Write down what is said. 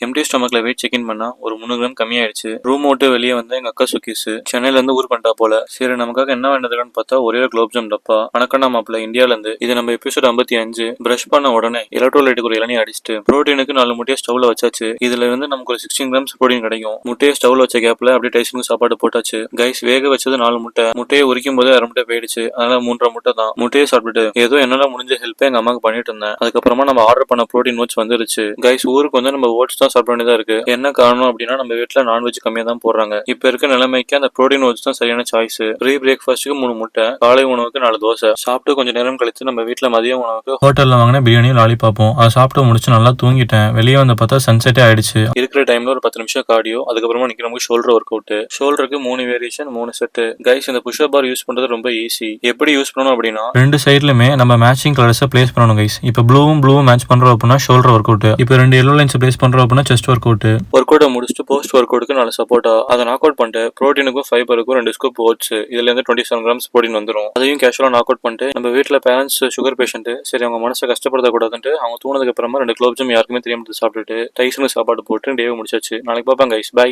Empty ஸ்டொமக்ல weight check in பண்ணா ஒரு 3 gram கம்மியாயிடுச்சு. ரூம் விட்டு வெளியே வந்து எங்க அக்கா சுக்கிஸ் சென்னையில இருந்து ஊர் பண்ணிட்டா போல. சரி நமக்காக என்ன வேண்டதுன்னு பார்த்தா ஒரே குலோப் ஜாம் டப்பா. வணக்கண்ணா மாப்பிள்ள இந்தியால இருந்து. இது நம்ம எபிசோட் 55. பிரஷ் பண்ண உடனே எலக்ட்ரோலைட்டுக்கு ஒரு இளநீ அடிச்சுட்டு புரோட்டீனுக்கு 4 முட்டையை ஸ்டவ்ல வச்சாச்சு. இதுல இருந்து நமக்கு ஒரு 16 கிராம்ஸ் புரோட்டீன் கிடைக்கும். முட்டையை ஸ்டவ்ல வச்ச கேப்ல அப்படியே டைசனுக்கு சாப்பாடு போட்டாச்சு. கைஸ் வேக வச்சது 4 முட்டை. முட்டையை உரிக்கும் போது 1/2 முட்டை போயிடுச்சு. அதனால 3.5 முட்டை தான். முட்டையை சாப்பிட்டுட்டு ஏதோ என்னால முடிஞ்ச ஹெல்ப் எங்க அம்மாக்கு பண்ணிட்டு இருந்தேன். அதுக்கப்புறமா நம்ம ஆர்டர் பண்ண புரோட்டீன் ஓட்ஸ் வந்துருச்சு. கைஸ் ஊருக்கு வந்து நம்ம ஓட்ஸ் தான் சாப்பிட வேண்டியதா இருக்கு. என்ன காரணம் அப்படின்னா நம்ம வீட்டுல நான்வெஜ் கம்மியா தான் போடுறாங்க. இப்ப இருக்க நிலைமைக்கு அந்த புரோட்டீன் ஓட்ஸ் தான் சரியான சாய்ஸ். ப்ரீ பிரேக்ஃபாஸ்ட்டுக்கு 3 முட்டை, காலை உணவுக்கு 4 தோசை சாப்பிட்டு கொஞ்சம் நேரம் கழிச்சு நம்ம வீட்டுல மதிய உணவுக்கு ஹோட்டல்ல வாங்கின பிரியாணி லாலிபாப்பும் அதை சாப்பிட்டு முடிச்சு நல்லா தூங்கிட்டேன். வெளியே வந்து பார்த்தா சன்செட்டே ஆயிடுச்சு. இருக்கிற டைம்ல ஒரு 10 நிமிஷம் கார்டியோ, அதுக்கப்புறமா நிக்கிறவங்க ஷோல்டர் ஒர்க் அவுட். ஷோல்டருக்கு 3 வேரியேஷன் 3 செட். கைஸ் இந்த புஷ் அப் பார் யூஸ் பண்றது ரொம்ப ஈஸி. எப்படி யூஸ் பண்ணணும் அப்படின்னா ரெண்டு சைட்லயுமே நம்ம மேட்சிங் கலர்ஸ் பிளேஸ் பண்ணணும் கைஸ். இப்ப ப்ளூவும் மேட்ச் பண்றோம் அப்படின்னா ஷோல்டர் ஒர்க் அவுட். இப்ப 2 எல்லோ லைன்ஸ் பிளேஸ் பண்றோம் அப்படின்னா chest work out. Work out முடிச்சுட்டு போஸ்ட் ஒர்க் அவுட்டுக்கு நல்ல சப்போர்ட்டா அதை நாக் அவுட் பண்ணிட்டு ப்ரோட்டீனுக்கும் ஃபைபருக்கும் 2 ஸ்கூப் ஓட்ஸ். இதுல இருந்து 27 கிராம்ஸ் ப்ரோட்டீன் வந்துடும். அதையும் கேஷுவலா நாக் அவுட் பண்ணிட்டு நம்ம வீட்டுல பேரண்ட்ஸ் சுகர் பேஷண்ட், சரி அவங்க மனசை கஷ்டப்படுத்த கூடாதுன்ட்டு அவங்க தூணதுக்கு அப்புறமா 2 குலோப் ஜாம் யாருக்குமே தெரியாம சாப்பிட்டுட்டு டைசனுக்கு சாப்பாடு போட்டு டேவை முடிச்சாச்சு. நாளைக்கு பார்ப்பேன் கைஸ். பை.